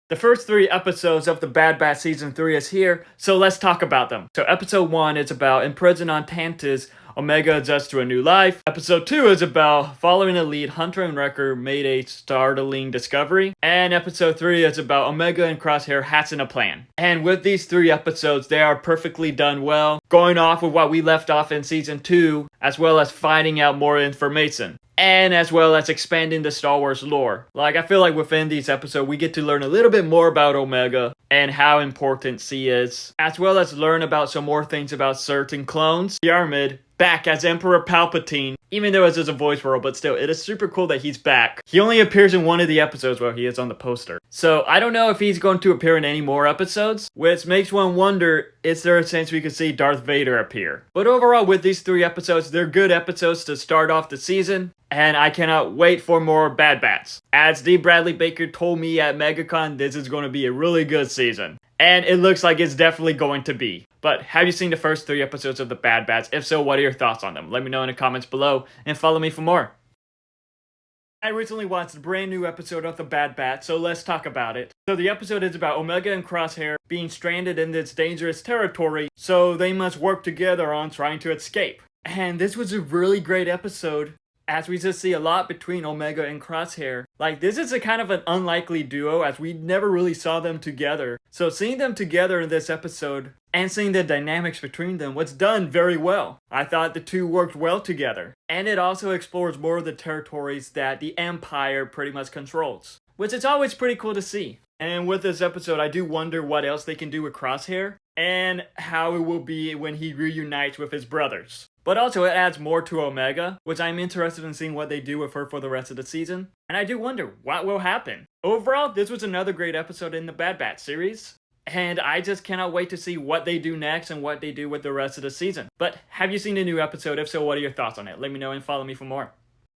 The first 3 episodes of The Bad Batch Season 3 is here, so let's talk about them. So episode 1 is about imprisoned on Tantus, Omega adjusts to a new life. Episode 2 is about following a lead, Hunter and Wrecker made a startling discovery. And episode 3 is about Omega and Crosshair hatching a plan. And with these 3 episodes, they are perfectly done well, going off with what we left off in Season 2, as well as finding out more information. And as well as expanding the Star Wars lore. Like, I feel like within these episodes, we get to learn a little bit more about Omega and how important she is, as well as learn about some more things about certain clones. Pyramid, back as Emperor Palpatine, even though it's just a voice role, but still, it is super cool that he's back. He only appears in one of the episodes, well, he is on the poster. So, I don't know if he's going to appear in any more episodes, which makes one wonder, is there a chance we could see Darth Vader appear? But overall, with these 3 episodes, they're good episodes to start off the season, and I cannot wait for more Bad Batch. As D. Bradley Baker told me at MegaCon, this is going to be a really good season. And it looks like it's definitely going to be. But have you seen the first 3 episodes of The Bad Batch? If so, what are your thoughts on them? Let me know in the comments below, and follow me for more. I recently watched a brand new episode of The Bad Batch, so let's talk about it. So the episode is about Omega and Crosshair being stranded in this dangerous territory, so they must work together on trying to escape. And this was a really great episode, as we just see a lot between Omega and Crosshair. Like, this is a kind of an unlikely duo, as we never really saw them together. So seeing them together in this episode, and seeing the dynamics between them, was done very well. I thought the two worked well together. And it also explores more of the territories that the Empire pretty much controls, which is always pretty cool to see. And with this episode, I do wonder what else they can do with Crosshair, and how it will be when he reunites with his brothers. But also, it adds more to Omega, which I'm interested in seeing what they do with her for the rest of the season. And I do wonder what will happen. Overall, this was another great episode in the Bad Batch series. And I just cannot wait to see what they do next and what they do with the rest of the season. But have you seen the new episode? If so, what are your thoughts on it? Let me know and follow me for more.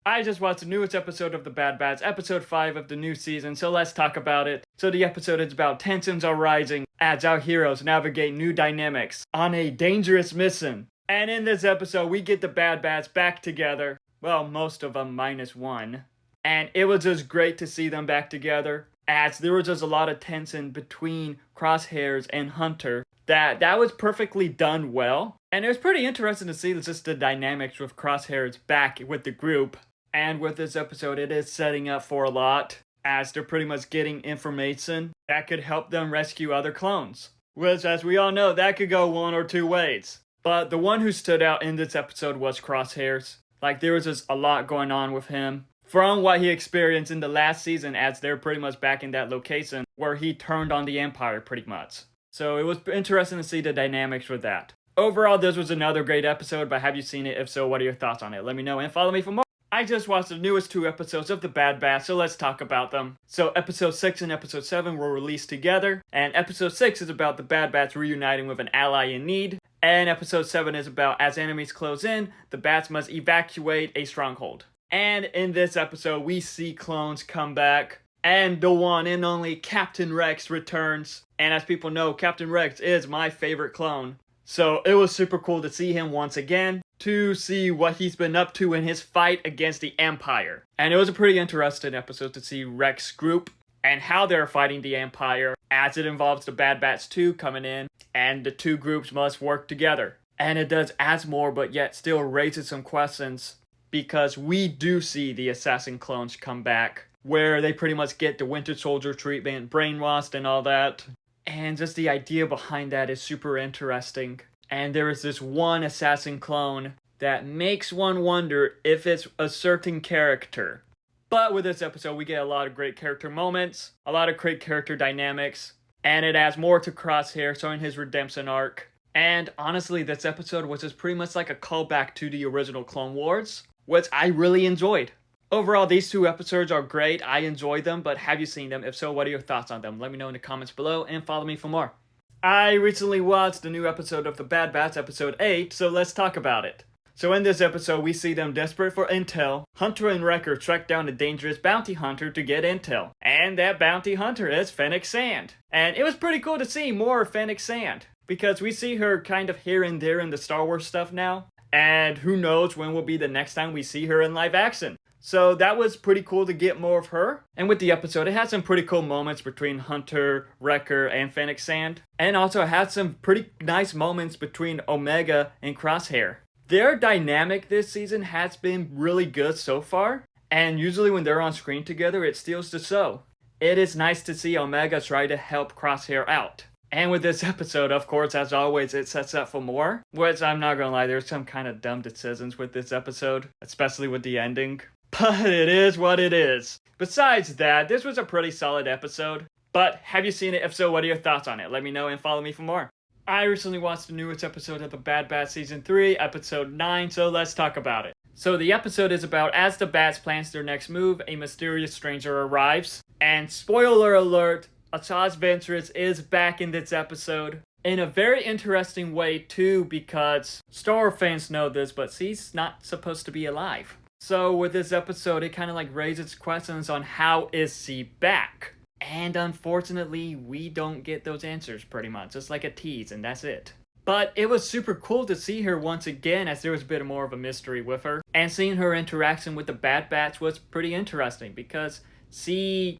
I just watched the newest episode of The Bad Batch, episode 5 of the new season, so let's talk about it. So the episode is about tensions are rising as our heroes navigate new dynamics on a dangerous mission. And in this episode, we get the Bad Batch back together. Well, most of them minus one. And it was just great to see them back together, as there was just a lot of tension between Crosshairs and Hunter. That was perfectly done well. And it was pretty interesting to see just the dynamics with Crosshairs back with the group. And with this episode, it is setting up for a lot, as they're pretty much getting information that could help them rescue other clones. Which, as we all know, that could go one or two ways. But the one who stood out in this episode was Crosshairs. Like, there was just a lot going on with him from what he experienced in the last season, as they're pretty much back in that location where he turned on the Empire pretty much. So it was interesting to see the dynamics with that. Overall, this was another great episode, but have you seen it? If so, what are your thoughts on it? Let me know and follow me for more. I just watched the newest 2 episodes of The Bad Batch, so let's talk about them. So episode 6 and episode 7 were released together, and episode 6 is about the Bad Batch reuniting with an ally in need. And episode 7 is about, as enemies close in, the Bats must evacuate a stronghold. And in this episode, we see clones come back, and the one and only Captain Rex returns. And as people know, Captain Rex is my favorite clone. So it was super cool to see him once again, to see what he's been up to in his fight against the Empire. And it was a pretty interesting episode to see Rex's group and how they're fighting the Empire, as it involves the Bad Batch 2 coming in, and the 2 groups must work together. And it does add more, but yet still raises some questions, because we do see the assassin clones come back, where they pretty much get the Winter Soldier treatment, brainwashed and all that. And just the idea behind that is super interesting. And there is this one assassin clone that makes one wonder if it's a certain character. But with this episode, we get a lot of great character moments, a lot of great character dynamics, and it adds more to Crosshair showing his redemption arc. And honestly, this episode was just pretty much like a callback to the original Clone Wars, which I really enjoyed. Overall, these 2 episodes are great. I enjoyed them, but have you seen them? If so, what are your thoughts on them? Let me know in the comments below, and follow me for more. I recently watched the new episode of The Bad Batch, episode 8, so let's talk about it. So in this episode, we see them desperate for intel. Hunter and Wrecker track down a dangerous bounty hunter to get intel. And that bounty hunter is Fennec Shand. And it was pretty cool to see more of Fennec Shand, because we see her kind of here and there in the Star Wars stuff now. And who knows when will be the next time we see her in live action. So that was pretty cool to get more of her. And with the episode, it had some pretty cool moments between Hunter, Wrecker, and Fennec Sand. And also it had some pretty nice moments between Omega and Crosshair. Their dynamic this season has been really good so far. And usually when they're on screen together, it steals the show. It is nice to see Omega try to help Crosshair out. And with this episode, of course, as always, it sets up for more. Which, I'm not gonna lie, there's some kind of dumb decisions with this episode. Especially with the ending. But it is what it is. Besides that, this was a pretty solid episode. But have you seen it? If so, what are your thoughts on it? Let me know and follow me for more. I recently watched the newest episode of The Bad Batch Season 3, Episode 9, so let's talk about it. So the episode is about as the Bats plans their next move, a mysterious stranger arrives. And spoiler alert, Asajj Ventress is back in this episode. In a very interesting way too, because Star Wars fans know this, but she's not supposed to be alive. So with this episode, it kind of like raises questions on how is she back? And unfortunately, we don't get those answers pretty much. It's like a tease and that's it. But it was super cool to see her once again, as there was a bit more of a mystery with her. And seeing her interaction with the Bad Batch was pretty interesting because she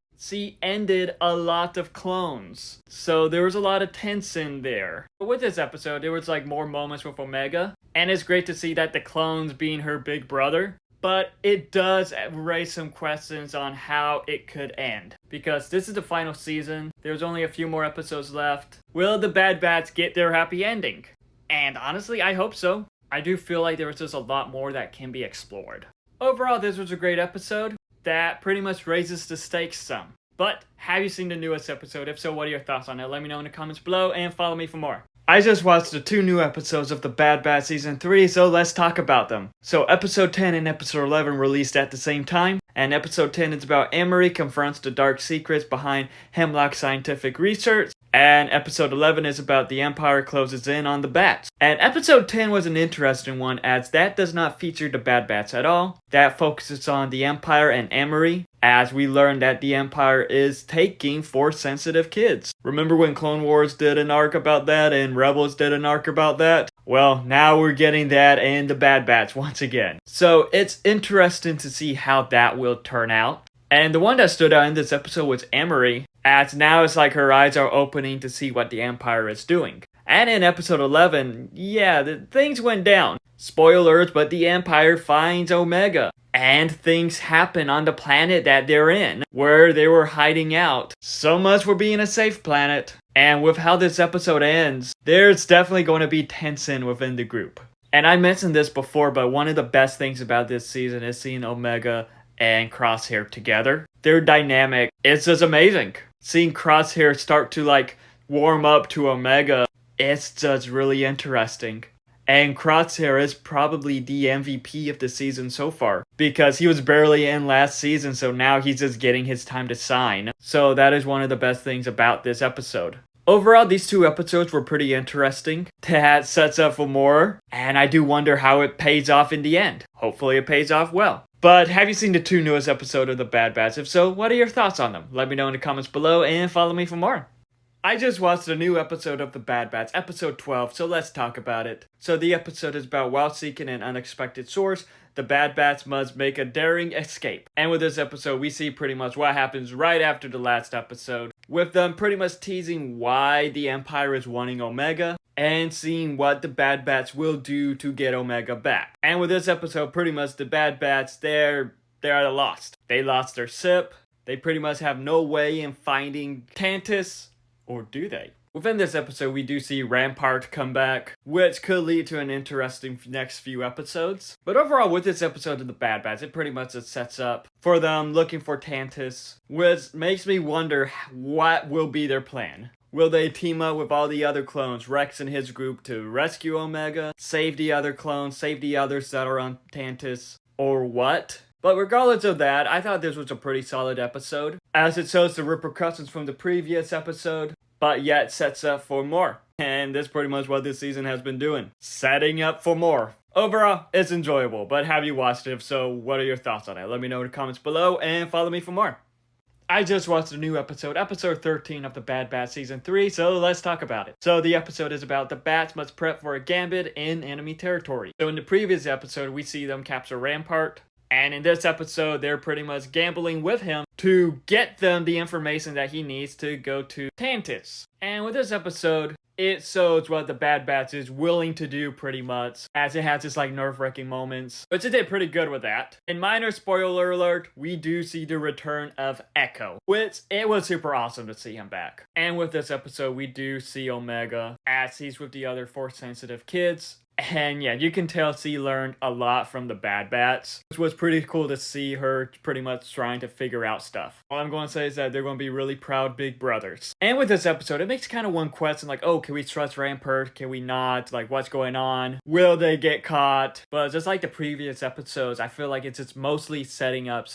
ended a lot of clones. So there was a lot of tension there. But with this episode, there was like more moments with Omega. And it's great to see that the clones being her big brother. But it does raise some questions on how it could end. Because this is the final season, there's only a few more episodes left. Will the Bad Batch get their happy ending? And honestly, I hope so. I do feel like there was just a lot more that can be explored. Overall, this was a great episode that pretty much raises the stakes some. But have you seen the newest episode? If so, what are your thoughts on it? Let me know in the comments below and follow me for more. I just watched the 2 new episodes of The Bad Batch Season 3, so let's talk about them. So episode 10 and episode 11 released at the same time, and episode 10 is about Emery confronts the dark secrets behind Hemlock Scientific Research, and episode 11 is about the Empire closes in on the Bats. And episode 10 was an interesting one, as that does not feature the Bad Batch at all. That focuses on the Empire and Emery, as we learn that the Empire is taking Force-sensitive kids. Remember when Clone Wars did an arc about that and Rebels did an arc about that? Well, now we're getting that in the Bad Batch once again. So it's interesting to see how that will turn out. And the one that stood out in this episode was Emery, as now it's like her eyes are opening to see what the Empire is doing. And in episode 11, things went down. Spoilers, but the Empire finds Omega. And things happen on the planet that they're in, where they were hiding out. So much for being a safe planet. And with how this episode ends, there's definitely going to be tension within the group. And I mentioned this before, but one of the best things about this season is seeing Omega and Crosshair together. Their dynamic is just amazing. Seeing Crosshair start to like warm up to Omega, it's just really interesting. And Crosshair is probably the MVP of the season so far, because he was barely in last season, so now he's just getting his time to shine. So that is one of the best things about this episode. Overall, these 2 episodes were pretty interesting. That sets up for more, and I do wonder how it pays off in the end. Hopefully it pays off well. But have you seen the 2 newest episodes of The Bad Batch? If so, what are your thoughts on them? Let me know in the comments below and follow me for more. I just watched a new episode of The Bad Batch, episode 12, so let's talk about it. So the episode is about while seeking an unexpected source, the Bad Batch must make a daring escape. And with this episode, we see pretty much what happens right after the last episode, with them pretty much teasing why the Empire is wanting Omega, and seeing what the Bad Batch will do to get Omega back. And with this episode, pretty much the Bad Batch, they're lost. They lost their ship, they pretty much have no way in finding Tantus. Or do they? Within this episode, we do see Rampart come back, which could lead to an interesting next few episodes. But overall, with this episode of The Bad Batch, it pretty much just sets up for them looking for Tantus, which makes me wonder what will be their plan. Will they team up with all the other clones, Rex and his group, to rescue Omega, save the other clones, save the others that are on Tantus, or what? But regardless of that, I thought this was a pretty solid episode, as it shows the repercussions from the previous episode, but yet sets up for more. And that's pretty much what this season has been doing, setting up for more. Overall, it's enjoyable, but have you watched it? If so, what are your thoughts on it? Let me know in the comments below and follow me for more. I just watched a new episode 13 of The Bad Batch Season 3, so let's talk about it. So the episode is about the Bats must prep for a gambit in enemy territory. So in the previous episode, we see them capture Rampart, And in this episode, they're pretty much gambling with him to get them the information that he needs to go to Tantus. And with this episode, it shows what the Bad Batch is willing to do pretty much, as it has this like nerve-wracking moments, which it did pretty good with that. In minor spoiler alert, we do see the return of Echo, which it was super awesome to see him back. And with this episode, we do see Omega as he's with the other Force-sensitive kids. And yeah, you can tell she learned a lot from the Bad Batch, which was pretty cool to see her pretty much trying to figure out stuff. All I'm going to say is that they're going to be really proud big brothers. And with this episode, it makes kind of one question like, oh, can we trust Rampart? Can we not? Like, what's going on? Will they get caught? But just like the previous episodes, I feel like it's just mostly setting up.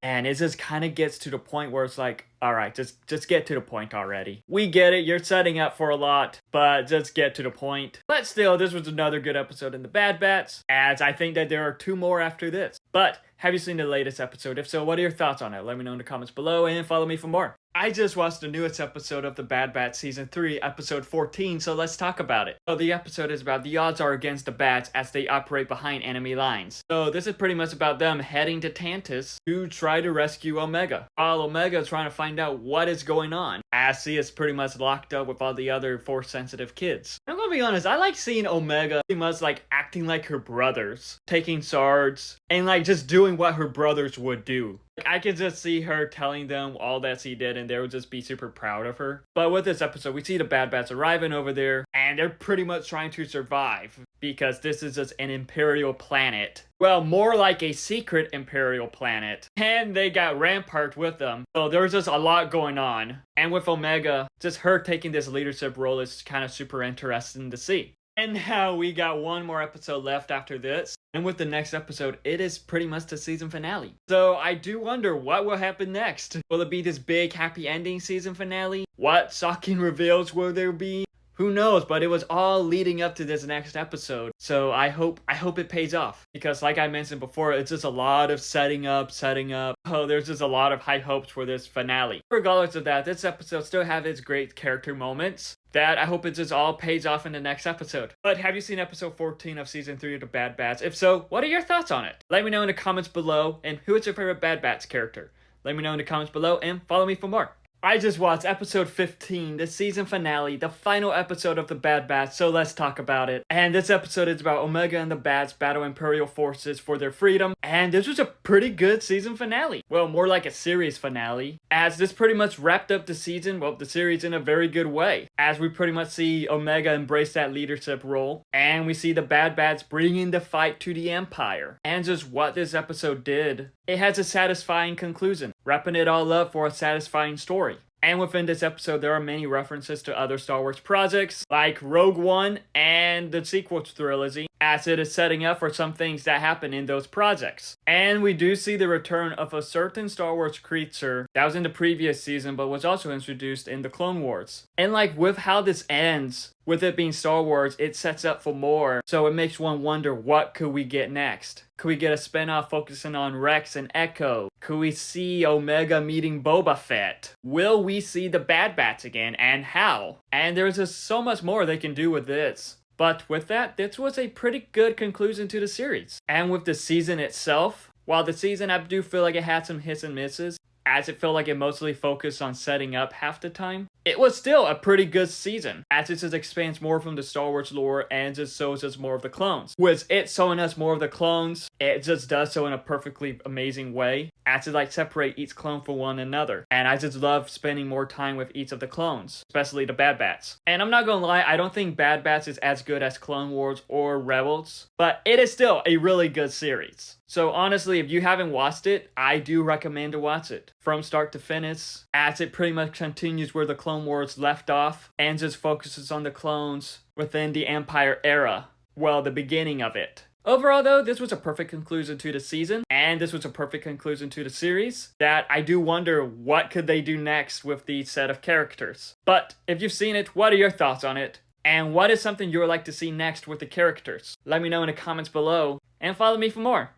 And it just kind of gets to the point where it's like, all right, just get to the point already. We get it, you're setting up for a lot, but just get to the point. But still, this was another good episode in the Bad Batch, as I think that there are 2 more after this. But have you seen the latest episode? If so, what are your thoughts on it? Let me know in the comments below and follow me for more. I just watched the newest episode of The Bad Batch Season 3, Episode 14, so let's talk about it. So the episode is about the odds are against the Bats as they operate behind enemy lines. So this is pretty much about them heading to Tantus to try to rescue Omega, while Omega is trying to find out what is going on, as she is pretty much locked up with all the other Force-sensitive kids. I'm gonna be honest, I like seeing Omega pretty much like acting like her brothers, taking swords, and like just doing what her brothers would do. I could just see her telling them all that she did and they would just be super proud of her. But with this episode, we see the Bad Batch arriving over there and they're pretty much trying to survive because this is just an Imperial planet. Well, more like a secret Imperial planet. And they got Rampart with them. So there's just a lot going on. And with Omega, just her taking this leadership role is kind of super interesting to see. And now we got 1 more episode left after this. And with the next episode, it is pretty much the season finale. So I do wonder what will happen next. Will it be this big happy ending season finale? What shocking reveals will there be? Who knows, but it was all leading up to this next episode. So I hope it pays off. Because like I mentioned before, it's just a lot of setting up. Oh, there's just a lot of high hopes for this finale. Regardless of that, this episode still has its great character moments that I hope it just all pays off in the next episode. But have you seen episode 14 of season 3 of The Bad Batch? If so, what are your thoughts on it? Let me know in the comments below, and who is your favorite Bad Batch character? Let me know in the comments below, and follow me for more. I just watched episode 15, the season finale, the final episode of The Bad Batch, so let's talk about it. And this episode is about Omega and the Bats battle Imperial forces for their freedom, and this was a pretty good season finale. Well, more like a series finale, as this pretty much wrapped up the season, well, the series in a very good way, as we pretty much see Omega embrace that leadership role, and we see the Bad Batch bringing the fight to the Empire. And just what this episode did, it has a satisfying conclusion, wrapping it all up for a satisfying story. And within this episode, there are many references to other Star Wars projects, like Rogue One and the sequel trilogy, as it is setting up for some things that happen in those projects. And we do see the return of a certain Star Wars creature that was in the previous season, but was also introduced in the Clone Wars. And like with how this ends, with it being Star Wars, it sets up for more, so it makes one wonder, what could we get next? Could we get a spinoff focusing on Rex and Echo? Could we see Omega meeting Boba Fett? Will we see the Bad Batch again, and how? And there's just so much more they can do with this. But with that, this was a pretty good conclusion to the series. And with the season itself, while the season I do feel like it had some hits and misses, as it felt like it mostly focused on setting up half the time, it was still a pretty good season, as it just expands more from the Star Wars lore and just shows us more of the clones. With it showing us more of the clones, it just does so in a perfectly amazing way, as it like separate each clone from one another. And I just love spending more time with each of the clones, especially the Bad Batch. And I'm not gonna lie, I don't think Bad Batch is as good as Clone Wars or Rebels, but it is still a really good series. So honestly, if you haven't watched it, I do recommend to watch it from start to finish, as it pretty much continues where the Clone Wars left off and just focuses on the clones within the Empire era. Well, the beginning of it. Overall though, this was a perfect conclusion to the season, and this was a perfect conclusion to the series, that I do wonder what could they do next with the set of characters. But if you've seen it, what are your thoughts on it? And what is something you would like to see next with the characters? Let me know in the comments below, and follow me for more.